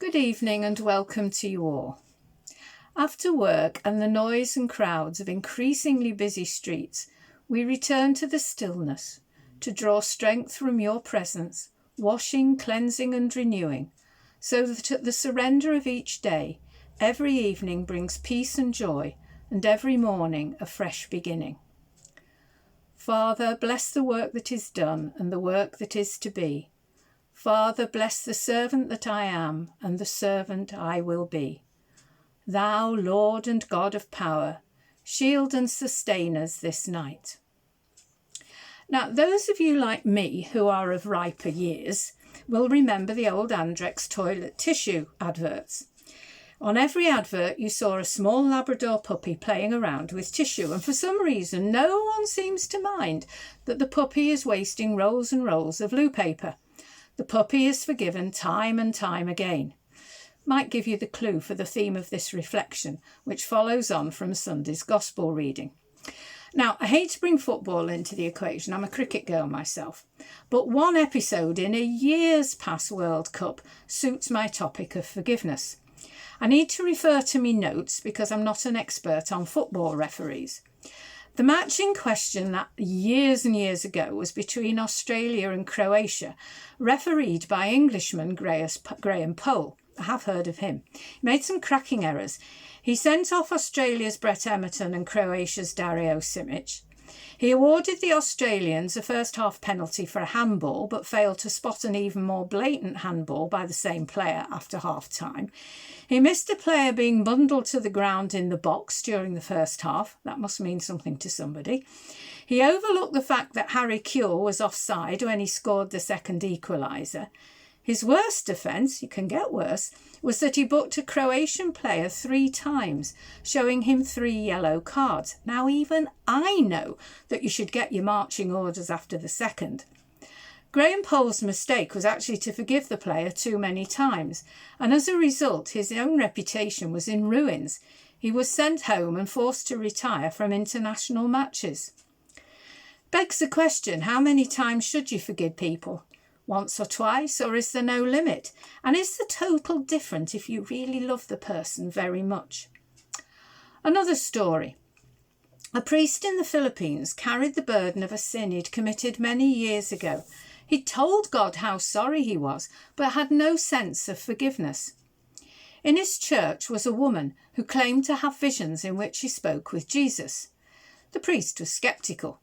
Good evening and welcome to you all. After work and the noise and crowds of increasingly busy streets, we return to the stillness to draw strength from your presence, washing, cleansing and renewing, so that at the surrender of each day, every evening brings peace and joy, and every morning a fresh beginning. Father, bless the work that is done and the work that is to be. Father, bless the servant that I am and the servant I will be. Thou, Lord and God of power, shield and sustain us this night. Now, those of you like me who are of riper years will remember the old Andrex toilet tissue adverts. On every advert, you saw a small Labrador puppy playing around with tissue, and for some reason, no one seems to mind that the puppy is wasting rolls and rolls of loo paper. The puppy is forgiven time and time again. Might give you the clue for the theme of this reflection, which follows on from Sunday's Gospel reading. Now, I hate to bring football into the equation. I'm a cricket girl myself. But one episode in a years past World Cup suits my topic of forgiveness. I need to refer to me notes because I'm not an expert on football referees. The match in question that years and years ago was between Australia and Croatia, refereed by Englishman Graham Poll. I have heard of him. He made some cracking errors. He sent off Australia's Brett Emerton and Croatia's Dario Simic. He awarded the Australians a first half penalty for a handball, but failed to spot an even more blatant handball by the same player after half time. He missed a player being bundled to the ground in the box during the first half. That must mean something to somebody. He overlooked the fact that Harry Kewell was offside when he scored the second equaliser. His worst offence, you can get worse, was that he booked a Croatian player 3 times, showing him 3 yellow cards. Now, even I know that you should get your marching orders after the second. Graham Poll's mistake was actually to forgive the player too many times, and as a result, his own reputation was in ruins. He was sent home and forced to retire from international matches. Begs the question, how many times should you forgive people? Once or twice, or is there no limit? And is the total different if you really love the person very much? Another story. A priest in the Philippines carried the burden of a sin he'd committed many years ago. He'd told God how sorry he was, but had no sense of forgiveness. In his church was a woman who claimed to have visions in which she spoke with Jesus. The priest was sceptical.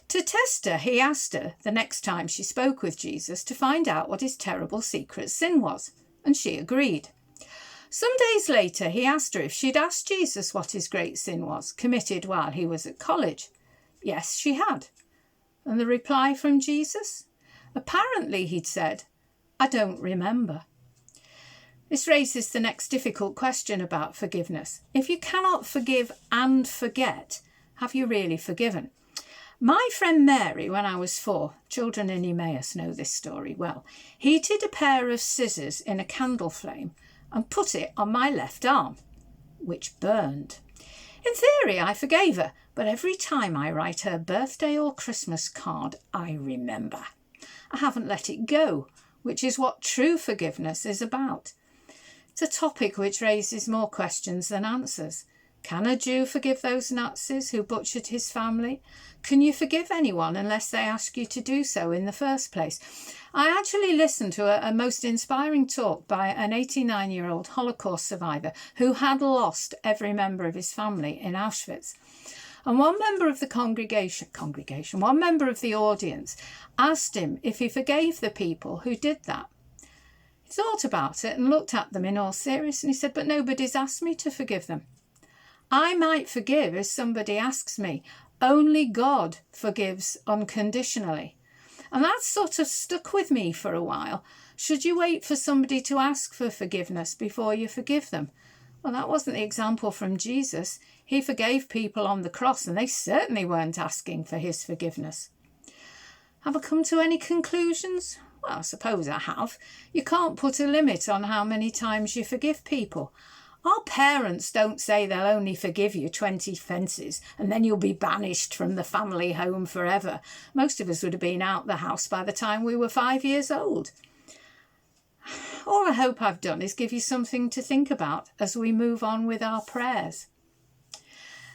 To test her, he asked her, the next time she spoke with Jesus, to find out what his terrible secret sin was, and she agreed. Some days later, he asked her if she'd asked Jesus what his great sin was, committed while he was at college. Yes, she had. And the reply from Jesus? Apparently, he'd said, I don't remember. This raises the next difficult question about forgiveness. If you cannot forgive and forget, have you really forgiven? My friend Mary, when I was 4, children in Emmaus know this story well, heated a pair of scissors in a candle flame and put it on my left arm, which burned. In theory, I forgave her, but every time I write her birthday or Christmas card, I remember. I haven't let it go, which is what true forgiveness is about. It's a topic which raises more questions than answers. Can a Jew forgive those Nazis who butchered his family? Can you forgive anyone unless they ask you to do so in the first place? I actually listened to a most inspiring talk by an 89-year-old Holocaust survivor who had lost every member of his family in Auschwitz. And one member of the one member of the audience asked him if he forgave the people who did that. He thought about it and looked at them in all seriousness, and he said, but nobody's asked me to forgive them. I might forgive if somebody asks me. Only God forgives unconditionally. And that sort of stuck with me for a while. Should you wait for somebody to ask for forgiveness before you forgive them? Well, that wasn't the example from Jesus. He forgave people on the cross, and they certainly weren't asking for his forgiveness. Have I come to any conclusions? Well, I suppose I have. You can't put a limit on how many times you forgive people. Our parents don't say they'll only forgive you 20 offences and then you'll be banished from the family home forever. Most of us would have been out the house by the time we were 5 years old. all I hope I've done is give you something to think about as we move on with our prayers.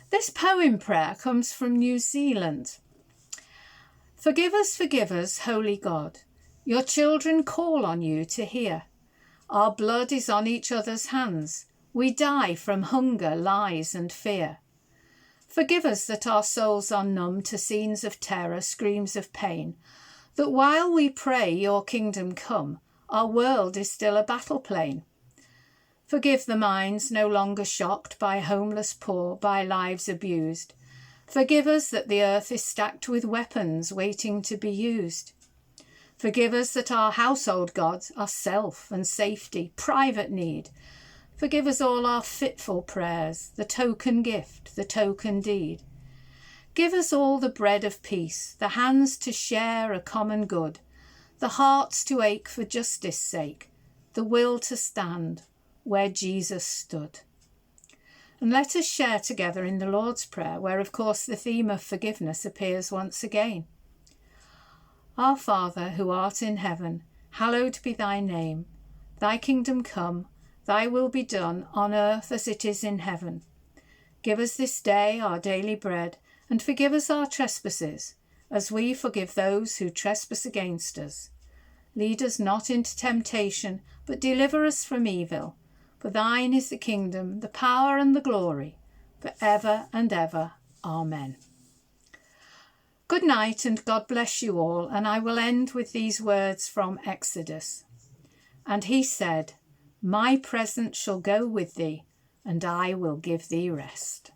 This poem prayer comes from New Zealand. Forgive us, holy God. Your children call on you to hear. Our blood is on each other's hands. We die from hunger, lies and fear. Forgive us that our souls are numb to scenes of terror, screams of pain, that while we pray your kingdom come, our world is still a battle plain. Forgive the minds no longer shocked by homeless poor, by lives abused. Forgive us that the earth is stacked with weapons waiting to be used. Forgive us that our household gods are self and safety, private need. Forgive us all our fitful prayers, the token gift, the token deed. Give us all the bread of peace, the hands to share a common good, the hearts to ache for justice' sake, the will to stand where Jesus stood. And let us share together in the Lord's Prayer, where of course the theme of forgiveness appears once again. Our Father, who art in heaven, hallowed be thy name. Thy kingdom come, thy will be done on earth as it is in heaven. Give us this day our daily bread, and forgive us our trespasses, as we forgive those who trespass against us. Lead us not into temptation, but deliver us from evil. For thine is the kingdom, the power and the glory, for ever and ever. Amen. Good night and God bless you all, and I will end with these words from Exodus. And he said, My presence shall go with thee, and I will give thee rest.